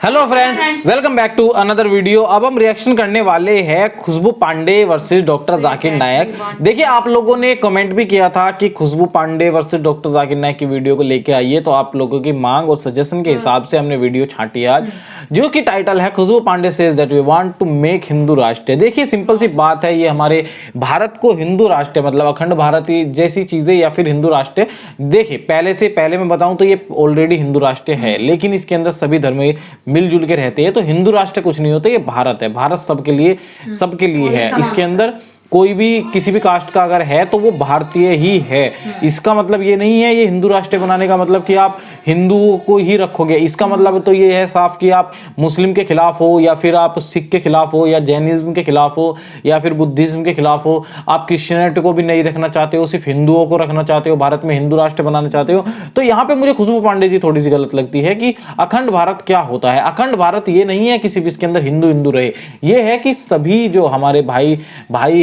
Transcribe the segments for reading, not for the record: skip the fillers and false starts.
Hello friends, welcome back to another video. अब हम reaction करने वाले हैं खुशबू पांडे वर्सेस डॉक्टर जाकिर नायक। देखिए, आप लोगों ने कमेंट भी किया था कि खुशबू पांडे वर्सेस डॉक्टर जाकिर नायक की वीडियो को लेके आइए, तो आप लोगों की मांग और सजेशन के हिसाब से हमने वीडियो छांटी आज, जो कि टाइटल है Khushbu Pandey says that we want to make Hindu Rashtra. देखिए, सिंपल सी बात है, ये हमारे भारत को हिंदू राष्ट्र मतलब अखंड भारत जैसी चीजें या फिर हिंदू राष्ट्र, देखिए पहले मैं बताऊं तो ये ऑलरेडी हिंदू राष्ट्र है, लेकिन इसके अंदर सभी धर्म मिलजुल के रहते हैं। तो हिंदू राष्ट्र कुछ नहीं होता, ये भारत है। भारत सबके लिए है। इसके अंदर कोई भी किसी भी कास्ट का अगर है तो वो भारतीय ही है। इसका मतलब ये नहीं है, ये हिंदू राष्ट्र बनाने का मतलब कि आप हिंदुओं को ही रखोगे। इसका मतलब तो ये है साफ कि आप मुस्लिम के खिलाफ हो, या फिर आप सिख के खिलाफ हो, या जैनिज्म के खिलाफ हो, या फिर बुद्धिज्म के खिलाफ हो। आप क्रिश्चियनिटी को भी नहीं रखना चाहते हो, सिर्फ हिंदुओं को रखना चाहते हो, भारत में हिंदू राष्ट्र बनाना चाहते हो। तो यहाँ पे मुझे खुशबू पांडे जी थोड़ी सी गलत लगती है कि अखंड भारत क्या होता है। अखंड भारत ये नहीं है कि सिर्फ इसके अंदर हिंदू हिंदू रहे, ये है कि सभी जो हमारे भाई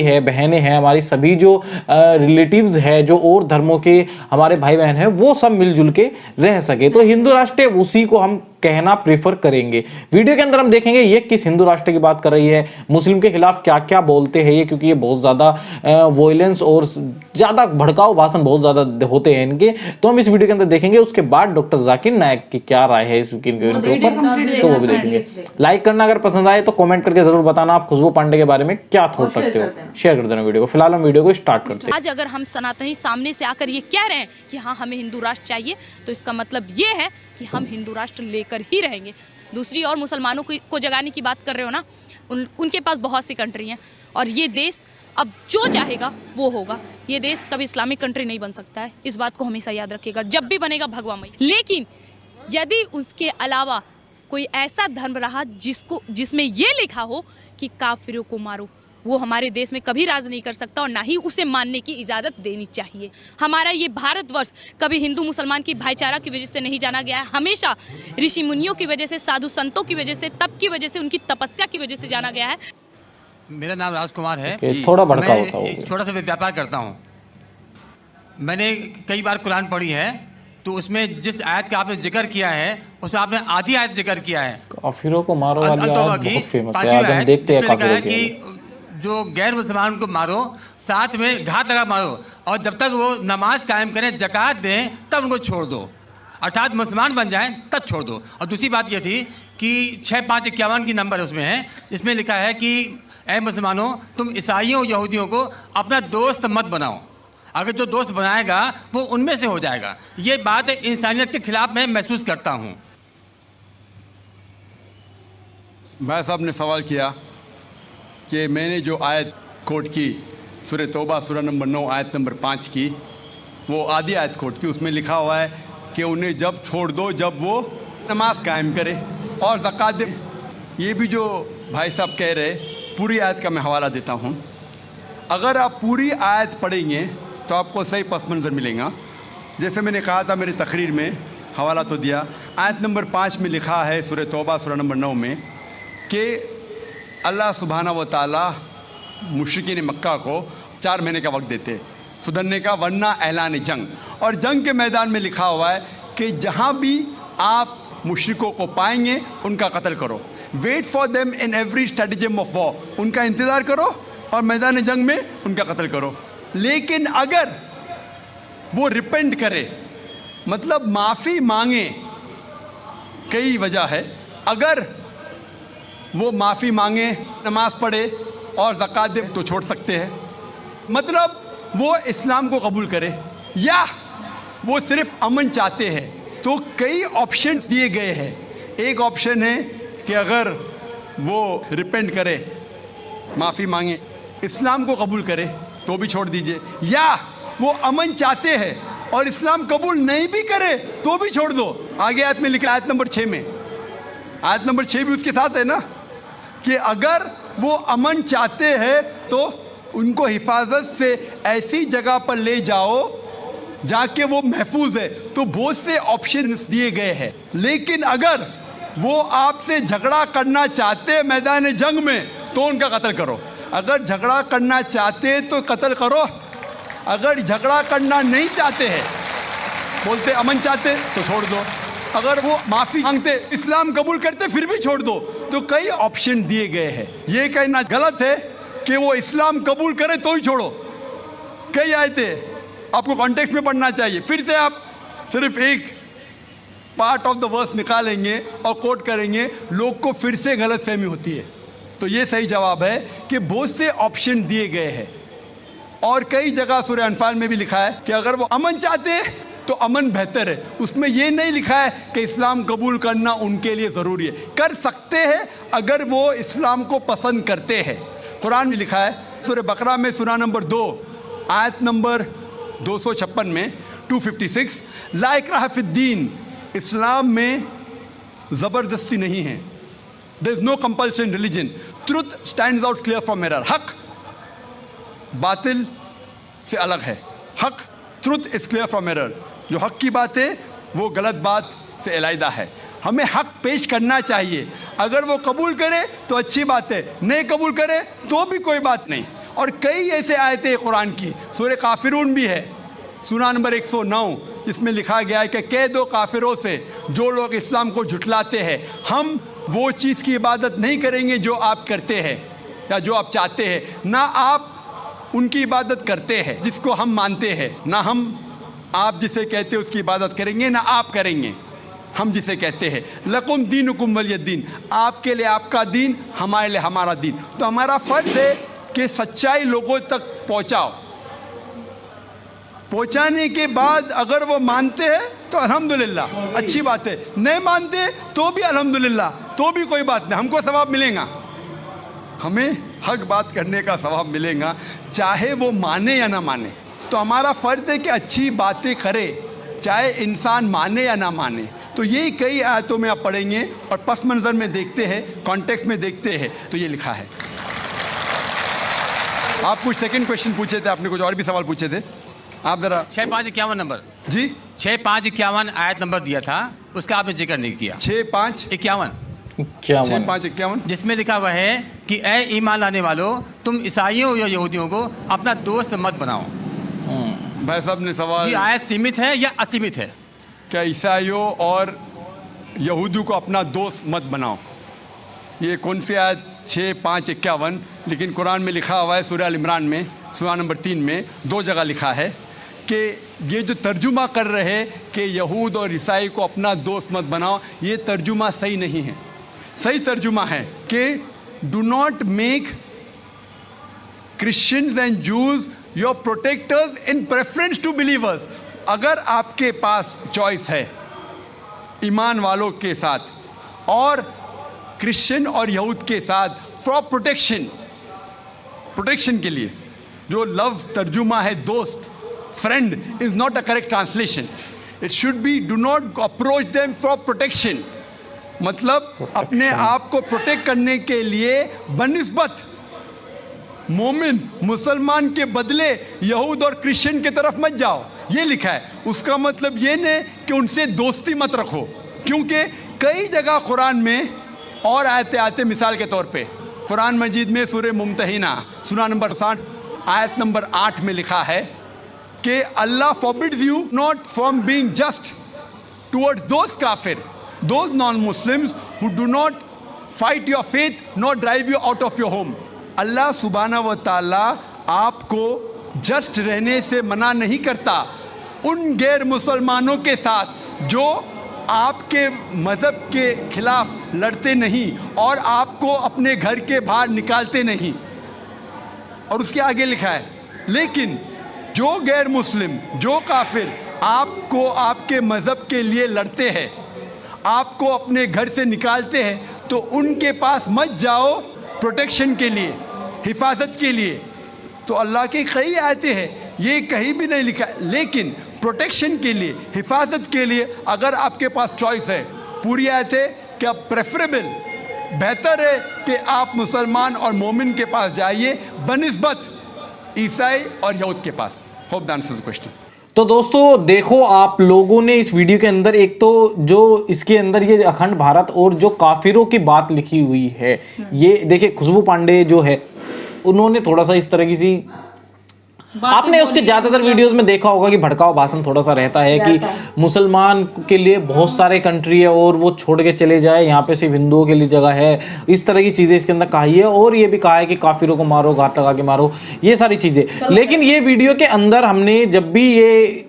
है, बहनें हैं, हमारी सभी जो रिलेटिव्स है, जो और धर्मों के हमारे भाई बहन हैं, वो सब मिलजुल के रह सके। तो हिंदू राष्ट्र उसी को हम कहना प्रेफर करेंगे। वीडियो के अंदर हम देखेंगे ये किस हिंदू राष्ट्र की बात कर रही है, मुस्लिम के खिलाफ क्या क्या बोलते हैं ये, क्योंकि ये बहुत ज्यादा वॉयलेंस और ज्यादा भड़काऊ भाषण बहुत ज्यादा होते हैं इनके। तो हम इस वीडियो के अंदर देखेंगे। उसके बाद डॉक्टर जाकिर नायक की क्या राय है इस वीडियो के ऊपर, तो वो भी देखेंगे। लाइक करना अगर पसंद आए तो कमेंट करके जरूर बताना आप खुशबू पांडे के बारे में क्या सोच रखते हो, शेयर कर देना वीडियो को। फिलहाल हम वीडियो को स्टार्ट करते हैं। आज अगर हम सनातनी सामने से आकर ये कह रहे हैं कि हाँ हमें हिंदू राष्ट्र चाहिए, तो इसका मतलब ये है कि हम हिंदू राष्ट्र लेकर ही रहेंगे। दूसरी और मुसलमानों को जगाने की बात कर रहे हो ना, उनके पास बहुत सी कंट्री हैं और ये देश अब जो चाहेगा वो होगा। ये देश कभी इस्लामिक कंट्री नहीं बन सकता है, इस बात को हमेशा याद रखिएगा। जब भी बनेगा भगवामई, लेकिन यदि उसके अलावा कोई ऐसा धर्म रहा जिसमें ये लिखा हो कि काफिरों को मारो, वो हमारे देश में कभी राज नहीं कर सकता और ना ही उसे मानने की इजाज़त देनी चाहिए। हमारा ये भारतवर्ष कभी हिंदू मुसलमान की भाईचारा की वजह से नहीं जाना गया है, हमेशा ऋषि मुनियों की वजह से, साधु संतों की वजह से, तप की वजह से, उनकी तपस्या की वजह से जाना गया है। मेरा नाम राजकुमार है। थोड़ा भड़का होता मैं छोटा सा व्यापार करता हूँ। मैंने कई बार कुरान पढ़ी है, तो उसमें जिस आयत का आपने जिक्र किया है उसमें आपने आधी आयत जिक्र किया है, काफिरों को मारो वाली आयत बहुत फेमस है। आज हम देखते हैं काफिरों की, जो गैर मुसलमान को मारो, साथ में घात लगा मारो, और जब तक वो नमाज कायम करें, ज़कात दें, तब उनको छोड़ दो, अर्थात मुसलमान बन जाएं तब छोड़ दो। और दूसरी बात ये थी कि 6551 की नंबर उसमें है, इसमें लिखा है कि ऐ मुसलमानों, तुम ईसाइयों यहूदियों को अपना दोस्त मत बनाओ, अगर जो दोस्त बनाएगा वो उनमें से हो जाएगा। ये बात इंसानियत के खिलाफ मैं महसूस करता हूँ। भाई साहब ने सवाल किया कि मैंने जो आयत कोट की, सूरह तौबा सूरह नंबर 9 आयत नंबर 5 की, वो आधी आयत कोट की। उसमें लिखा हुआ है कि उन्हें जब छोड़ दो जब वो नमाज कायम करे और ज़कात दे। ये भी जो भाई साहब कह रहे, पूरी आयत का मैं हवाला देता हूँ। अगर आप पूरी आयत पढ़ेंगे तो आपको सही पस मंज़र मिलेगा। जैसे मैंने कहा था मेरी तकरीर में, हवाला तो दिया। आयत नंबर 5 में लिखा है सूरह तौबा सूरह नंबर 9 में कि अल्लाह सुब्हाना व ताला मुश्रिकीन मक्का को 4 महीने का वक्त देते सुधरने का, वरना ऐलान जंग। और जंग के मैदान में लिखा हुआ है कि जहाँ भी आप मुश्रिकों को पाएंगे उनका कत्ल करो। Wait for them in every stratagem of war, उनका इंतज़ार करो और मैदान जंग में उनका कत्ल करो। लेकिन अगर वो रिपेंट करे, मतलब माफ़ी मांगे, कई वजह है, अगर वो माफ़ी मांगे, नमाज पढ़े और ज़कात दे तो छोड़ सकते हैं। मतलब वो इस्लाम को कबूल करे या वो सिर्फ अमन चाहते हैं। तो कई ऑप्शंस दिए गए हैं। एक ऑप्शन है कि अगर वो रिपेंट करे, माफ़ी मांगे, इस्लाम को कबूल करे तो भी छोड़ दीजिए, या वो अमन चाहते हैं और इस्लाम कबूल नहीं भी करे तो भी छोड़ दो। आगे आयत में लिखा, आयत नंबर 6 में, आयत नंबर 6 भी उसके साथ है ना, कि अगर वो अमन चाहते हैं तो उनको हिफाजत से ऐसी जगह पर ले जाओ जहाँ के वो महफूज है। तो बहुत से ऑप्शंस दिए गए हैं। लेकिन अगर वो आपसे झगड़ा करना चाहते हैं मैदान जंग में तो उनका कत्ल करो। अगर झगड़ा करना चाहते हैं तो कत्ल करो, अगर झगड़ा करना नहीं चाहते हैं, बोलते अमन चाहते तो छोड़ दो। अगर वो माफी मांगते, इस्लाम कबूल करते, फिर भी छोड़ दो। तो कई ऑप्शन दिए गए हैं। ये कहना गलत है कि वो इस्लाम कबूल करे तो ही छोड़ो। कई आयतें आपको कॉन्टेक्स्ट में पढ़ना चाहिए। फिर से आप सिर्फ एक पार्ट ऑफ द वर्स निकालेंगे और कोट करेंगे, लोग को फिर से गलत फहमी होती है। तो ये सही जवाब है कि बहुत से ऑप्शन दिए गए हैं। और कई जगह सूरह अनफाल में भी लिखा है कि अगर वो अमन चाहते हैं तो अमन बेहतर है। उसमें ये नहीं लिखा है कि इस्लाम कबूल करना उनके लिए ज़रूरी है। कर सकते हैं अगर वो इस्लाम को पसंद करते हैं। कुरान में लिखा है सूरह बकरा में सूरा नंबर 2 आयत नंबर 256 में 256, ला इक्राह फिद्दीन, इस्लाम में ज़बरदस्ती नहीं है। There is no compulsion religion, truth stands out clear from error. हक बातिल से अलग है। हक, truth is clear from error. जो हक की बात है वो गलत बात से अलहदा है। हमें हक पेश करना चाहिए। अगर वो कबूल करे तो अच्छी बात है, नहीं कबूल करे तो भी कोई बात नहीं। और कई ऐसे आयतें हैं कुरान की, सूरह काफिरून भी है सूरा नंबर 109, जिसमें लिखा गया है कि कह दो काफिरों से जो लोग इस्लाम को झुठलाते हैं, हम वो चीज़ की इबादत नहीं करेंगे जो आप करते हैं या जो आप चाहते हैं, ना आप उनकी इबादत करते हैं जिसको हम मानते हैं, ना हम आप जिसे कहते हैं उसकी इबादत करेंगे, ना आप करेंगे हम जिसे कहते हैं। लकुम दीनुकुम वलियद्दीन, आपके लिए आपका दीन, हमारे लिए हमारा दीन। तो हमारा फ़र्ज़ है कि सच्चाई लोगों तक पहुँचाओ। पहुँचाने के बाद अगर वो मानते हैं तो अल्हम्दुलिल्लाह, अच्छी बात है। नहीं मानते तो भी अल्हम्दुलिल्लाह, तो भी कोई बात नहीं, हमको सवाब मिलेगा। हमें हक बात करने का सवाब मिलेगा, चाहे वो माने या ना माने। तो हमारा फ़र्ज़ है कि अच्छी बातें करे, चाहे इंसान माने या ना माने। तो ये कई आयतों में आप पढ़ेंगे और पस मंज़र में देखते हैं, कॉन्टेक्स्ट में देखते हैं, तो ये लिखा है। आप कुछ सेकंड क्वेश्चन पूछे थे, आपने कुछ और भी सवाल पूछे थे, आप ज़रा 6551 नंबर जी 6551 आयत नंबर दिया था, उसका आपने जिक्र नहीं किया। 6551 क्या 6551 जिसमें लिखा हुआ है कि ए ईमान लाने वालों, तुम ईसाइयों या यहूदियों को अपना दोस्त मत बनाओ। भाई साहब ने सवाल, ये आयत सीमित है या असीमित है? क्या ईसाइयों और यहूदियों को अपना दोस्त मत बनाओ, ये कौन सी आयत? 6551। लेकिन कुरान में लिखा हुआ है सूरह अल इमरान में सूरा नंबर 3 में 2 जगह लिखा है कि ये जो तर्जुमा कर रहे हैं कि यहूद और ईसाई को अपना दोस्त मत बनाओ, ये तर्जुमा सही नहीं है। सही तर्जुमा है कि do not make Christians and Jews your protectors in preference to believers. अगर आपके पास चॉइस है ईमान वालों के साथ और क्रिश्चियन और यहूद के साथ फॉर प्रोटेक्शन के लिए, जो लफ्ज़ तर्जुमा है दोस्त, friend is not a correct translation. It should be do not approach them for protection, मतलब अपने आप को प्रोटेक्ट करने के लिए बनिस्बत मोमिन मुसलमान के बदले यहूद और क्रिश्चियन की तरफ मत जाओ, ये लिखा है। उसका मतलब ये नहीं कि उनसे दोस्ती मत रखो, क्योंकि कई जगह कुरान में और आयतें आते, मिसाल के तौर पे कुरान मजीद में सूरह मुम्तहिना सूरा नंबर 60 आयत नंबर 8 में लिखा है कि Allah forbids you not from being just towards those काफिर, those non Muslims who do not fight your faith not drive you out of your home. Allah सुब्हाना व तआला आपको जस्ट रहने से मना नहीं करता उन गैर मुसलमानों के साथ जो आपके मज़हब के खिलाफ लड़ते नहीं और आपको अपने घर के बाहर निकालते नहीं। और उसके आगे लिखा है, लेकिन जो गैर मुस्लिम, जो काफिर आपको आपके मज़हब के लिए लड़ते हैं, आपको अपने घर से निकालते हैं, तो उनके पास मत जाओ प्रोटेक्शन के लिए, हिफाजत के लिए। तो अल्लाह की कई आयतें हैं, ये कहीं भी नहीं लिखा, लेकिन प्रोटेक्शन के लिए, हिफाजत के लिए अगर आपके पास चॉइस है, पूरी आयत है कि प्रेफरेबल, बेहतर है कि आप मुसलमान और मोमिन के पास जाइए बनिस्बत ईसाई और यहूद के पास। Hope that answers the question. तो दोस्तों देखो, आप लोगों ने इस वीडियो के अंदर एक तो जो इसके अंदर ये अखंड भारत और जो काफिरों की बात लिखी हुई है, ये देखिए खुशबू पांडे जो है उन्होंने थोड़ा सा इस तरह की सी आपने उसके ज्यादातर वीडियोस में देखा होगा कि भड़काऊ भाषण थोड़ा सा रहता है कि मुसलमान के लिए बहुत सारे कंट्री है और वो छोड़ के चले जाए, यहाँ पे सिर्फ हिंदुओं के लिए जगह है, इस तरह की चीजें इसके अंदर कही है। और ये भी कहा है कि काफिरों को मारो, घात लगा के मारो, ये सारी चीजें। लेकिन ये वीडियो के अंदर हमने जब भी ये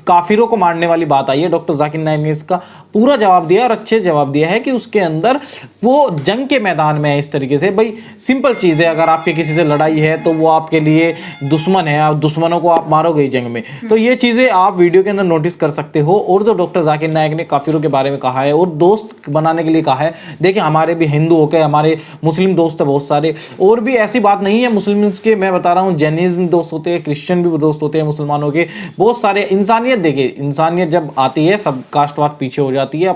काफिरों को मारने वाली बात आई है, डॉक्टर जाकिर नायक ने इसका पूरा जवाब दिया और अच्छे जवाब दिया है कि उसके अंदर वो जंग के मैदान में है। इस तरीके से भाई सिंपल चीज़ है, अगर आपके किसी से लड़ाई है तो वो आपके लिए दुश्मन है, दुश्मनों को आप मारोगे ही जंग में। तो ये चीज़ें आप वीडियो के अंदर नोटिस कर सकते हो। और जो डॉक्टर जाकिर नायक ने काफिरों के बारे में कहा है और दोस्त बनाने के लिए कहा है, देखिए हमारे भी हिंदू होकर हमारे मुस्लिम दोस्त है बहुत सारे, और भी ऐसी बात नहीं है मुस्लिम के, मैं बता रहा हूँ जैनिज्म दोस्त होते हैं, क्रिश्चियन भी दोस्त होते हैं मुसलमानों के, बहुत सारे। इंसानियत देखिए, इंसानियत जब आती है सब कास्टवाद पीछे हो जाती है,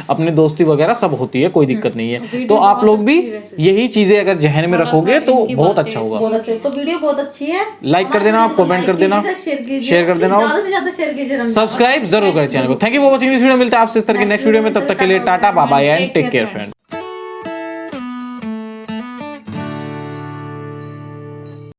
अपने दोस्ती वगैरह सब होती है, कोई दिक्कत नहीं है। तो आप लोग भी यही चीजें अगर जहन में रखोगे तो बहुत अच्छा होगा। तो वीडियो बहुत अच्छी है, लाइक कर देना, आप कमेंट कर देना, शेयर कर देना, ज्यादा से ज्यादा शेयर कीजिए, सब्सक्राइब जरूर करें चैनल को। Thank you for watching this video. मिलता है आपसे इस तरह की नेक्स्ट वीडियो में, तब तक के लिए tata bye bye and take care friends.